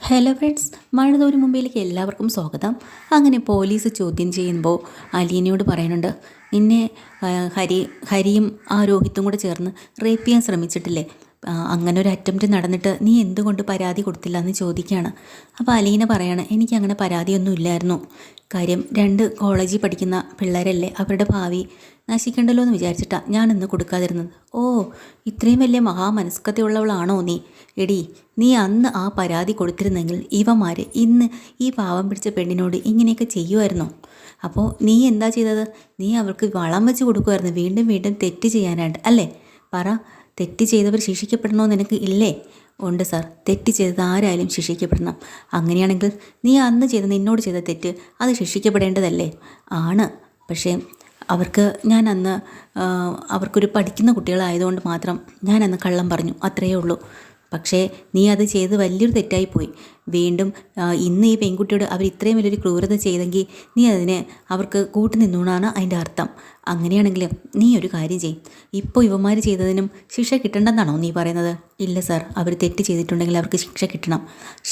Hello friends, മഴതോരും മുമ്പിലേക്ക് എല്ലാവർക്കും സ്വാഗതം. അങ്ങനെ പോലീസ് ചോദ്യം ചെയ്യുമ്പോൾ അലീനയോട് പറയുന്നുണ്ട്, നിന്നെ ഹരിയും ആ രോഹിത്തും കൂടെ ചേർന്ന് റേപ്പ് ചെയ്യാൻ ശ്രമിച്ചിട്ടില്ലേ? അങ്ങനെ ഒരു അറ്റംപ്റ്റ് നടന്നിട്ട് നീ എന്തുകൊണ്ട് പരാതി കൊടുത്തില്ല എന്ന് ചോദിക്കുകയാണ്. അപ്പോൾ അലീന പറയാണ്, എനിക്കങ്ങനെ പരാതിയൊന്നും ഇല്ലായിരുന്നു. കാര്യം 2 കോളേജിൽ പഠിക്കുന്ന പിള്ളേരല്ലേ, അവരുടെ ഭാവി നശിക്കണ്ടല്ലോ എന്ന് വിചാരിച്ചിട്ടാണ് ഞാൻ ഇന്ന് കൊടുക്കാതിരുന്നത്. ഓ, ഇത്രയും വലിയ മഹാമനസ്കതയുള്ളവളാണോ നീ? എടി, നീ അന്ന് ആ പരാതി കൊടുത്തിരുന്നെങ്കിൽ ഇവന്മാർ ഇന്ന് ഈ പാവം പിടിച്ച പെണ്ണിനോട് ഇങ്ങനെയൊക്കെ ചെയ്യുമായിരുന്നോ? അപ്പോൾ നീ എന്താ ചെയ്തത്? നീ അവൾക്ക് വളം വെച്ച് കൊടുക്കുമായിരുന്നു, വീണ്ടും വീണ്ടും തെറ്റ് ചെയ്യാനായിട്ട് അല്ലേ? പറ, തെറ്റ് ചെയ്തവർ ശിക്ഷിക്കപ്പെടണമെന്ന് നിനക്ക് ഇല്ലേ? ഉണ്ട് സാർ, തെറ്റ് ചെയ്തത് ആരായാലും ശിക്ഷിക്കപ്പെടണം. അങ്ങനെയാണെങ്കിൽ നീ അന്ന് ചെയ്ത നിന്നോട് ചെയ്ത തെറ്റ് അത് ശിക്ഷിക്കപ്പെടേണ്ടതല്ലേ? ആണ്, പക്ഷേ ഞാൻ അന്ന് അവർക്കൊരു പഠിക്കുന്ന കുട്ടികളായതുകൊണ്ട് മാത്രം ഞാൻ അന്ന് കള്ളം പറഞ്ഞു, അത്രയേ ഉള്ളൂ. പക്ഷേ നീ അത് ചെയ്ത് വലിയൊരു തെറ്റായിപ്പോയി. വീണ്ടും ഇന്ന് ഈ പെൺകുട്ടിയോട് അവർ ഇത്രയും വലിയൊരു ക്രൂരത ചെയ്തെങ്കിൽ നീ അതിനെ അവർക്ക് കൂട്ടുനിന്നൂന്നാണ് അതിൻ്റെ അർത്ഥം. അങ്ങനെയാണെങ്കിൽ നീ ഒരു കാര്യം ചെയ്യും, ഇപ്പോൾ ഇവന്മാർ ചെയ്തതിനും ശിക്ഷ കിട്ടണ്ടെന്നാണോ നീ പറയുന്നത്? ഇല്ല സാർ, അവർ തെറ്റ് ചെയ്തിട്ടുണ്ടെങ്കിൽ അവർക്ക് ശിക്ഷ കിട്ടണം.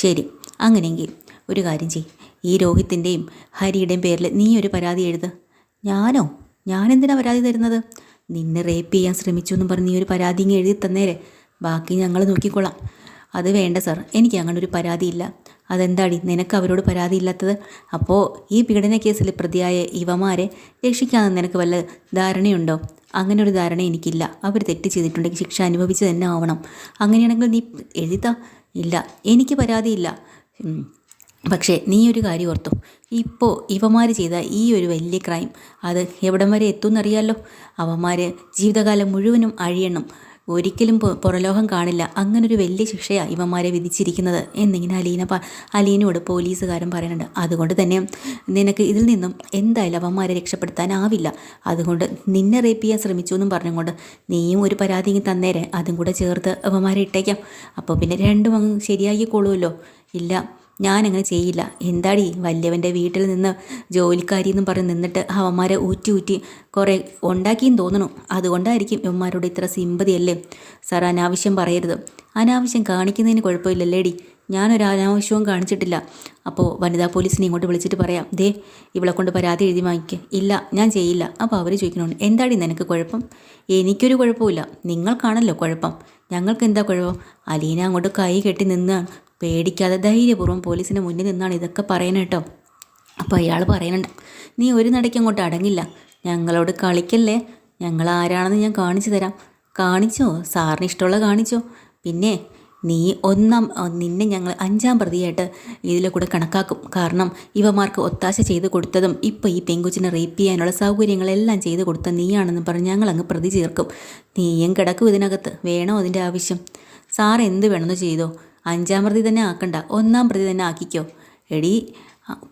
ശരി, അങ്ങനെയെങ്കിൽ ഒരു കാര്യം ചെയ്യും, ഈ രോഹിത്തിൻ്റെയും ഹരിയുടെയും പേരിൽ നീ ഒരു പരാതി എഴുത്. ഞാനോ? ഞാനെന്തിനാ പരാതി തരുന്നത്? നിന്നെ റേപ്പ് ചെയ്യാൻ ശ്രമിച്ചു എന്നും പറഞ്ഞ് നീ ഒരു പരാതി ഇങ്ങനെ എഴുതി തന്നേരെ, ബാക്കി ഞങ്ങൾ നോക്കിക്കൊള്ളാം. അത് വേണ്ട സാർ, എനിക്ക് അങ്ങനെ ഒരു പരാതിയില്ല. അതെന്താടി നിനക്ക് അവരോട് പരാതിയില്ലാത്തത്? അപ്പോൾ ഈ പീഡന കേസിൽ പ്രതിയായ ഇവമാരെ രക്ഷിക്കാമെന്ന് നിനക്ക് വല്ല ധാരണയുണ്ടോ? അങ്ങനെ ഒരു ധാരണ എനിക്കില്ല. അവർ തെറ്റ് ചെയ്തിട്ടുണ്ടെങ്കിൽ ശിക്ഷ അനുഭവിച്ച് തന്നെ ആവണം. അങ്ങനെയാണെങ്കിൽ നീ എഴുതാ? ഇല്ല, എനിക്ക് പരാതിയില്ല. പക്ഷേ നീ ഒരു കാര്യം ഓർത്തു, ഇപ്പോൾ ഇവന്മാർ ചെയ്ത ഈ ഒരു വലിയ ക്രൈം അത് എവിടം വരെ എത്തുമെന്നറിയാമല്ലോ. അവന്മാർ ജീവിതകാലം മുഴുവനും അഴിയണം, ഒരിക്കലും പുറലോകം കാണില്ല. അങ്ങനൊരു വലിയ ശിക്ഷയാണ് ഇവന്മാരെ വിധിച്ചിരിക്കുന്നത് എന്നിങ്ങനെ അലീനയോട് പോലീസുകാരൻ പറയുന്നുണ്ട്. അതുകൊണ്ട് തന്നെ നിനക്ക് ഇതിൽ നിന്നും എന്തായാലും അവന്മാരെ രക്ഷപ്പെടുത്താനാവില്ല. അതുകൊണ്ട് നിന്നെ റേപ്പ് ചെയ്യാൻ ശ്രമിച്ചു എന്നും പറഞ്ഞുകൊണ്ട് നീയും ഒരു പരാതി തന്നേരെ, അതും കൂടെ ചേർത്ത് അവന്മാരെ ഇട്ടേക്കാം. അപ്പോൾ പിന്നെ രണ്ടും അങ്ങ് ശരിയാക്കിക്കോളുമല്ലോ. ഇല്ല, ഞാനങ്ങനെ ചെയ്യില്ല. എന്താടി, വലിയവൻ്റെ വീട്ടിൽ നിന്ന് ജോലിക്കാരി എന്നും പറഞ്ഞ് നിന്നിട്ട് അവന്മാരെ ഊറ്റി കുറേ ഉണ്ടാക്കിയെന്ന് തോന്നണു. അതുകൊണ്ടായിരിക്കും ഇവന്മാരോട് ഇത്ര സിമ്പതിയല്ലേ? സാർ, അനാവശ്യം പറയരുത്. അനാവശ്യം കാണിക്കുന്നതിന് കുഴപ്പമില്ലല്ലേടി, ഞാനൊരു അനാവശ്യവും കാണിച്ചിട്ടില്ല. അപ്പോൾ വനിതാ പോലീസിനെ ഇങ്ങോട്ട് വിളിച്ചിട്ട് പറയാം, ദേ ഇവളെ കൊണ്ട് പരാതി എഴുതി വാങ്ങിക്കുക. ഇല്ല, ഞാൻ ചെയ്യില്ല. അപ്പോൾ അവർ ചോദിക്കണോണ്ട്, എന്താടി നിനക്ക് കുഴപ്പം? എനിക്കൊരു കുഴപ്പമില്ല, നിങ്ങൾക്കാണല്ലോ കുഴപ്പം. ഞങ്ങൾക്ക് എന്താ കുഴപ്പം? അലീന അങ്ങോട്ട് കൈ കെട്ടി നിന്നാണ്, പേടിക്കാതെ ധൈര്യപൂർവ്വം പോലീസിന് മുന്നിൽ നിന്നാണ് ഇതൊക്കെ പറയുന്നത് കേട്ടോ. അപ്പോൾ അയാൾ പറയുന്നുണ്ട്, നീ ഒരു നടയ്ക്ക് അങ്ങോട്ട് അടങ്ങില്ല, ഞങ്ങളോട് കളിക്കല്ലേ, ഞങ്ങൾ ആരാണെന്ന് ഞാൻ കാണിച്ചു തരാം. കാണിച്ചോ? സാറിന് ഇഷ്ടമുള്ള കാണിച്ചോ. പിന്നെ നീ നിന്നെ ഞങ്ങൾ 5-ാം പ്രതിയായിട്ട് ഇതിലെ കൂടെ കണക്കാക്കും. കാരണം ഇവന്മാർക്ക് ഒത്താശ ചെയ്ത് കൊടുത്തതും ഇപ്പോൾ ഈ പെങ്കുച്ചിനെ റേപ്പ് ചെയ്യാനുള്ള സൗകര്യങ്ങളെല്ലാം ചെയ്ത് കൊടുത്ത നീയാണെന്ന് പറഞ്ഞ് ഞങ്ങളങ്ങ് പ്രതി ചേർക്കും. നീയും കിടക്കും ഇതിനകത്ത്. വേണോ അതിൻ്റെ ആവശ്യം? സാർ എന്ത് വേണമെന്ന് ചെയ്തോ, 5-ാം പ്രതി തന്നെ ആക്കണ്ട, 1-ാം പ്രതി തന്നെ ആക്കിക്കോ. എടി,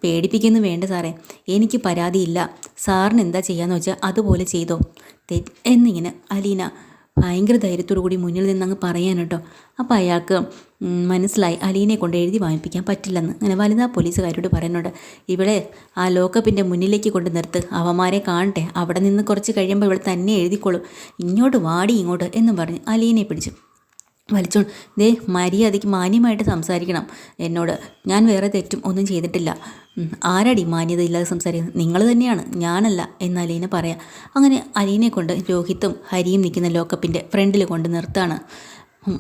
പേടിപ്പിക്കുന്നു വേണ്ട സാറേ, എനിക്ക് പരാതിയില്ല. സാറിന് എന്താ ചെയ്യാന്ന് വെച്ചാൽ അതുപോലെ ചെയ്തോ എന്നിങ്ങനെ അലീന ഭയങ്കര ധൈര്യത്തോടു കൂടി മുന്നിൽ നിന്നങ്ങ് പറയാൻ കേട്ടോ. അപ്പോൾ അയാൾക്ക് മനസ്സിലായി അലീനയെ കൊണ്ട് എഴുതി വാങ്ങിപ്പിക്കാൻ പറ്റില്ലെന്ന്. അങ്ങനെ വനിതാ പോലീസുകാരോട് പറയുന്നുണ്ട്, ഇവിടെ ആ ലോക്കപ്പിൻ്റെ മുന്നിലേക്ക് കൊണ്ട് നിർത്ത്, അവന്മാരെ കാണട്ടെ, അവിടെ നിന്ന് കുറച്ച് കഴിയുമ്പോൾ ഇവിടെ തന്നെ എഴുതിക്കോളും, ഇങ്ങോട്ട് വാടി ഇങ്ങോട്ട് എന്നും പറഞ്ഞ് അലീനയെ പിടിച്ചു വലിച്ചോണ്ട്, ദേ മര്യാദയ്ക്ക് മാന്യമായിട്ട് സംസാരിക്കണം എന്നോട്. ഞാൻ വേറെ തെറ്റും ഒന്നും ചെയ്തിട്ടില്ല. ആരാടി മാന്യത ഇല്ലാതെ സംസാരിക്കുന്നത്? നിങ്ങൾ തന്നെയാണ്, ഞാനല്ല എന്ന് അലീന പറയാം. അങ്ങനെ അലീനയെ കൊണ്ട് രോഹിത്തും ഹരിയും നിൽക്കുന്ന ലോക്കപ്പിൻ്റെ ഫ്രണ്ടിൽ കൊണ്ട് നിർത്താണ്.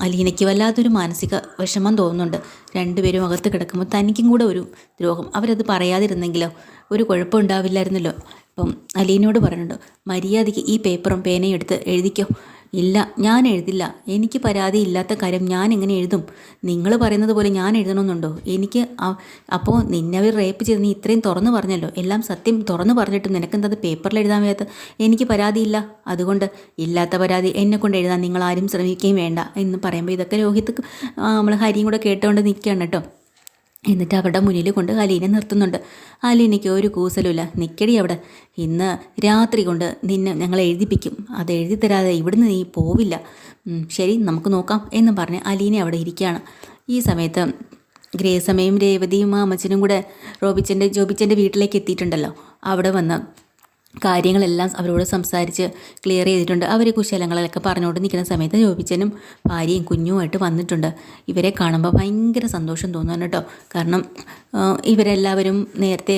അലീനയ്ക്ക് വല്ലാത്തൊരു മാനസിക വിഷമം തോന്നുന്നുണ്ട്. 2 പേരും അകത്ത് കിടക്കുമ്പോൾ തനിക്കും കൂടെ ഒരു ദ്രോഹം. അവരത് പറയാതിരുന്നെങ്കിലോ ഒരു കുഴപ്പമുണ്ടാവില്ലായിരുന്നല്ലോ. അപ്പം അലീനയോട് പറയുന്നുണ്ട്, മര്യാദയ്ക്ക് ഈ പേപ്പറും പേനയും എടുത്ത് എഴുതിക്കോ. ഇല്ല, ഞാൻ എഴുതില്ല, എനിക്ക് പരാതി ഇല്ലാത്ത കാര്യം ഞാൻ എങ്ങനെ എഴുതും? നിങ്ങൾ പറയുന്നത് പോലെ ഞാൻ എഴുതണമെന്നുണ്ടോ? എനിക്ക് അപ്പോൾ നിന്നെ അവർ റേപ്പ് ചെയ്ത് നീ ഇത്രയും തുറന്നു പറഞ്ഞല്ലോ, എല്ലാം സത്യം തുറന്നു പറഞ്ഞിട്ടും നിനക്കെന്തത് പേപ്പറിൽ എഴുതാൻ വയ്യാത്ത? എനിക്ക് പരാതിയില്ല, അതുകൊണ്ട് ഇല്ലാത്ത പരാതി എന്നെക്കൊണ്ട് എഴുതാൻ നിങ്ങൾ ആരും ശ്രമിക്കുകയും വേണ്ട എന്ന് പറയുമ്പോൾ ഇതൊക്കെ രോഹിത്ത് നമ്മൾ ഹരിയും കൂടെ കേട്ടുകൊണ്ട് നിൽക്കുകയാണ് കേട്ടോ. എന്നിട്ട് അവരുടെ മുന്നിൽ കൊണ്ട് അലീനെ നിർത്തുന്നുണ്ട്. അലീനയ്ക്ക് ഒരു കൂസലുമില്ല. നിൽക്കടി അവിടെ, ഇന്ന് രാത്രി കൊണ്ട് നിന്നെ ഞങ്ങൾ എഴുതിപ്പിക്കും, അത് എഴുതി തരാതെ ഇവിടുന്ന് നീ പോവില്ല. ശരി, നമുക്ക് നോക്കാം എന്ന് പറഞ്ഞ് അലീന അവിടെ ഇരിക്കുകയാണ്. ഈ സമയത്ത് ഗ്രേസമ്മയും രേവതിയും അമ്മച്ചനും കൂടെ ജോബിച്ചൻ്റെ വീട്ടിലേക്ക് എത്തിയിട്ടുണ്ടല്ലോ. അവിടെ വന്ന് കാര്യങ്ങളെല്ലാം അവരോട് സംസാരിച്ച് ക്ലിയർ ചെയ്തിട്ടുണ്ട്. അവർ കുശലങ്ങളൊക്കെ പറഞ്ഞുകൊണ്ട് നിൽക്കുന്ന സമയത്ത് ജോബിച്ചനും ഭാര്യയും കുഞ്ഞുമായിട്ട് വന്നിട്ടുണ്ട്. ഇവരെ കാണുമ്പോൾ ഭയങ്കര സന്തോഷം തോന്നുന്നു കേട്ടോ. കാരണം ഇവരെല്ലാവരും നേരത്തെ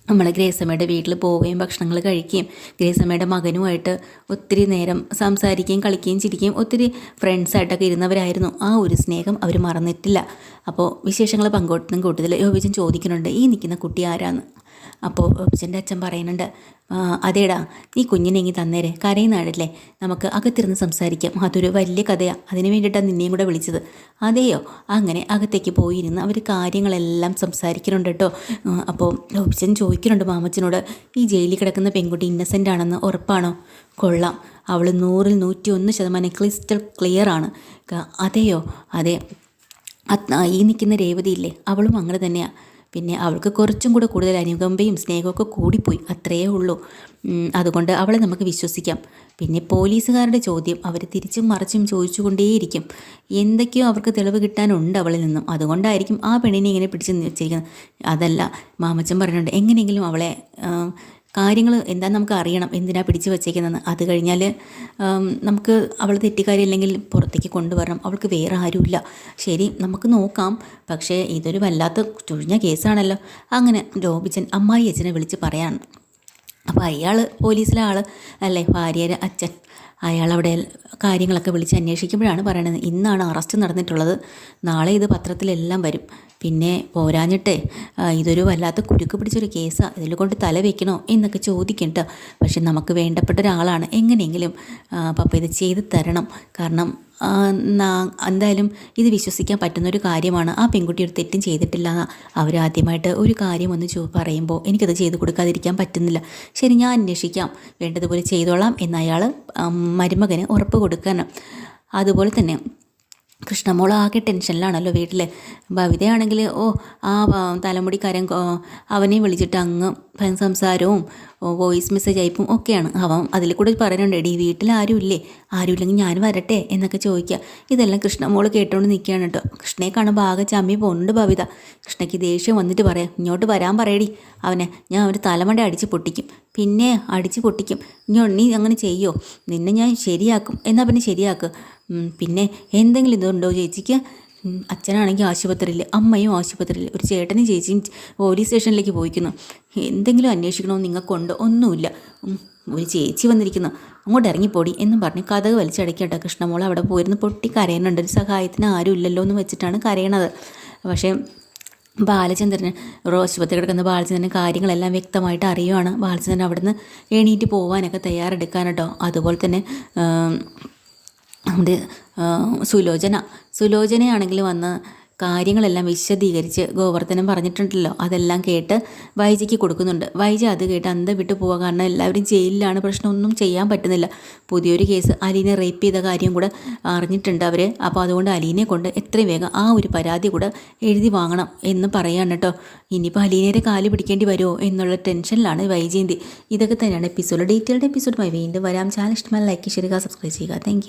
നമ്മൾ ഗ്രേസമ്മയുടെ വീട്ടിൽ പോവുകയും ഭക്ഷണങ്ങൾ കഴിക്കുകയും ഗ്രേസമ്മയുടെ മകനുമായിട്ട് ഒത്തിരി നേരം സംസാരിക്കുകയും കളിക്കുകയും ചിരിക്കുകയും ഒത്തിരി ഫ്രണ്ട്സായിട്ടൊക്കെ ഇരുന്നവരായിരുന്നു. ആ ഒരു സ്നേഹം അവർ മറന്നിട്ടില്ല. അപ്പോൾ വിശേഷങ്ങൾ പങ്കുവെട്ടുന്ന കൂട്ടത്തിൽ യോബിച്ചൻ ചോദിക്കുന്നുണ്ട്, ഈ നിൽക്കുന്ന കുട്ടി ആരാന്ന്. അപ്പോൾ യോബിച്ചൻ്റെ അച്ഛൻ പറയുന്നുണ്ട്, അതേടാ നീ കുഞ്ഞിനെ ഇങ്ങി തന്നേരെ, കരയുന്നാടല്ലേ, നമുക്ക് അകത്തിരുന്ന് സംസാരിക്കാം, അതൊരു വലിയ കഥയാണ്, അതിന് വേണ്ടിയിട്ടാണ് നിന്നെയും കൂടെ വിളിച്ചത്. അതെയോ? അങ്ങനെ അകത്തേക്ക് പോയിരുന്ന് അവർ കാര്യങ്ങളെല്ലാം സംസാരിക്കുന്നുണ്ട് കേട്ടോ. അപ്പോൾ യോബിച്ചൻ ചോദിക്കുന്നുണ്ട് മാമച്ചനോട്, ഈ ജയിലിൽ കിടക്കുന്ന പെൺകുട്ടി ഇന്നസെൻ്റ് ആണെന്ന് ഉറപ്പാണോ? കൊള്ളാം, അവൾ 101% ക്രിസ്റ്റൽ ക്ലിയർ ആണ്. അതെയോ? അതെ, ഈ നിൽക്കുന്ന രേവതിയില്ലേ, അവളും അങ്ങനെ തന്നെയാണ്. പിന്നെ അവൾക്ക് കുറച്ചും കൂടെ കൂടുതൽ അനുകമ്പയും സ്നേഹമൊക്കെ കൂടിപ്പോയി, അത്രയേ ഉള്ളൂ. അതുകൊണ്ട് അവളെ നമുക്ക് വിശ്വസിക്കാം. പിന്നെ പോലീസുകാരുടെ ചോദ്യം അവർ തിരിച്ചും മറിച്ചും ചോദിച്ചുകൊണ്ടേയിരിക്കും. എന്തൊക്കെയോ അവർക്ക് തെളിവ് കിട്ടാനുണ്ട് അവളിൽ നിന്നും. അതുകൊണ്ടായിരിക്കും ആ പെണ്ണിനെ ഇങ്ങനെ പിടിച്ച് വെച്ചിരിക്കുന്നത്. അതല്ല, മാമച്ചൻ പറഞ്ഞിട്ടുണ്ട്, എങ്ങനെയെങ്കിലും അവളെ കാര്യങ്ങൾ എന്താണെന്ന് നമുക്ക് അറിയണം, എന്തിനാണ് പിടിച്ച് വച്ചേക്കുന്നതെന്ന്. അത് കഴിഞ്ഞാൽ നമുക്ക് അവൾ തെറ്റുകാരില്ലെങ്കിൽ പുറത്തേക്ക് കൊണ്ടുവരണം. അവൾക്ക് വേറെ ആരുമില്ല. ശരി, നമുക്ക് നോക്കാം. പക്ഷേ ഇതൊരു വല്ലാത്ത ചുഴിഞ്ഞ കേസാണല്ലോ. അങ്ങനെ ജോബിച്ചൻ അമ്മായി അച്ഛനെ വിളിച്ച് പറയാണ്. അപ്പോൾ അയാൾ പോലീസിലെ ആൾ അല്ലേ, ഭാര്യയുടെ അച്ഛൻ. അയാളവിടെ കാര്യങ്ങളൊക്കെ വിളിച്ച് അന്വേഷിക്കുമ്പോഴാണ് പറയണത്, ഇന്നാണ് അറസ്റ്റ് നടന്നിട്ടുള്ളത്, നാളെ ഇത് പത്രത്തിലെല്ലാം വരും. പിന്നെ പോരാഞ്ഞിട്ടേ ഇതൊരു വല്ലാത്ത കുരുക്ക് പിടിച്ചൊരു കേസാണ്, ഇതിൽ കൊണ്ട് തല വയ്ക്കണോ എന്നൊക്കെ ചോദിക്കണ്ട. പക്ഷെ നമുക്ക് വേണ്ടപ്പെട്ട ഒരാളാണ്, എങ്ങനെയെങ്കിലും പപ്പ ഇത് ചെയ്ത് തരണം. കാരണം എന്തായാലും ഇത് വിശ്വസിക്കാൻ പറ്റുന്നൊരു കാര്യമാണ്. ആ പെൺകുട്ടി ഒരു തെറ്റും ചെയ്തിട്ടില്ല. അവരാദ്യമായിട്ട് ഒരു കാര്യം ഒന്ന് പറയുമ്പോൾ എനിക്കത് ചെയ്ത് കൊടുക്കാതിരിക്കാൻ പറ്റുന്നില്ല. ശരി, ഞാൻ അന്വേഷിക്കാം, വേണ്ടതുപോലെ ചെയ്തോളാം എന്നയാൾ മരുമകന് ഉറപ്പ് കൊടുക്കണം. അതുപോലെ തന്നെ കൃഷ്ണമോൾ ആകെ ടെൻഷനിലാണല്ലോ വീട്ടിൽ. ഭവിതയാണെങ്കിൽ ആ തലമുടിക്കാരൻ അവനെ വിളിച്ചിട്ട് അങ്ങ് സംസാരവും വോയിസ് മെസ്സേജ് അയപ്പും ഒക്കെയാണ്. അവൻ അതിൽ കൂടെ പറയുന്നുണ്ട്, എടി വീട്ടിൽ ആരുമില്ലേ, ആരുമില്ലെങ്കിൽ ഞാൻ വരട്ടെ എന്നൊക്കെ ചോദിക്കുക. ഇതെല്ലാം കൃഷ്ണമോൾ കേട്ടുകൊണ്ട് നിൽക്കുകയാണ് കേട്ടോ. കൃഷ്ണയെ കാണുമ്പോൾ ആകെ ചമ്മി പോകുന്നുണ്ട് ഭവിത. കൃഷ്ണയ്ക്ക് ദേഷ്യം വന്നിട്ട് പറയാം, ഇങ്ങോട്ട് വരാൻ പറയടി അവനെ, ഞാൻ ഒരു തലമണ്ട അടിച്ച് പൊട്ടിക്കും. പിന്നെ അടിച്ച് പൊട്ടിക്കും, നീ അങ്ങനെ ചെയ്യോ, നിന്നെ ഞാൻ ശരിയാക്കും. എന്നാൽ പിന്നെ ശരിയാക്കുക. പിന്നെ എന്തെങ്കിലും ഇതുണ്ടോ ചേച്ചിക്ക്? അച്ഛനാണെങ്കിൽ ആശുപത്രിയിൽ, അമ്മയും ആശുപത്രിയിൽ, ഒരു ചേട്ടനും ചേച്ചിയും പോലീസ് സ്റ്റേഷനിലേക്ക് പോയിക്കുന്നു. എന്തെങ്കിലും അന്വേഷിക്കണമെന്ന് നിങ്ങൾക്കുണ്ടോ? ഒന്നുമില്ല. ഒരു ചേച്ചി വന്നിരിക്കുന്നു, അങ്ങോട്ട് ഇറങ്ങിപ്പോടി എന്നും പറഞ്ഞ് കഥക് വലിച്ചടയ്ക്കട്ടെ. കൃഷ്ണമോൾ അവിടെ പോയിരുന്ന് പൊട്ടി കരയണുണ്ട്. ഒരു സഹായത്തിന് ആരും ഇല്ലല്ലോ എന്ന് വെച്ചിട്ടാണ് കരയണത്. പക്ഷേ ബാലചന്ദ്രന് ആശുപത്രി കിടക്കുന്ന ബാലചന്ദ്രന് കാര്യങ്ങളെല്ലാം വ്യക്തമായിട്ട് അറിയുവാണ്. ബാലചന്ദ്രൻ അവിടുന്ന് എണീറ്റ് പോകാനൊക്കെ തയ്യാറെടുക്കാനട്ടോ. അതുപോലെ തന്നെ നമ്മുടെ സുലോചനയാണെങ്കിൽ വന്ന് കാര്യങ്ങളെല്ലാം വിശദീകരിച്ച് ഗോവർദ്ധനം പറഞ്ഞിട്ടുണ്ടല്ലോ, അതെല്ലാം കേട്ട് വൈജിക്ക് കൊടുക്കുന്നുണ്ട്. വൈജി അത് കേട്ട് അന്തം വിട്ടു പോവുക. കാരണം എല്ലാവരും ജയിലിലാണ്, പ്രശ്നമൊന്നും ചെയ്യാൻ പറ്റുന്നില്ല. പുതിയൊരു കേസ്, അലീനെ റേപ്പ് ചെയ്ത കാര്യം കൂടെ അറിഞ്ഞിട്ടുണ്ട് അവർ. അപ്പോൾ അതുകൊണ്ട് അലീനെ കൊണ്ട് എത്രയും വേഗം ആ ഒരു പരാതി കൂടെ എഴുതി വാങ്ങണം എന്ന് പറയാണ് കേട്ടോ. ഇനിയിപ്പോൾ അലീനയുടെ കാല് പിടിക്കേണ്ടി വരുമോ എന്നുള്ള ടെൻഷനിലാണ് വൈജയന്തി. ഇതൊക്കെ തന്നെയാണ് എപ്പിസോഡ്. ഡീറ്റെയിൽഡ് എപ്പിസോഡുമായി വീണ്ടും വരാം. ചാനൽ ഇഷ്ടമായി ലൈക്ക് ചെയ്യുക, സബ്സ്ക്രൈബ് ചെയ്യുക. താങ്ക്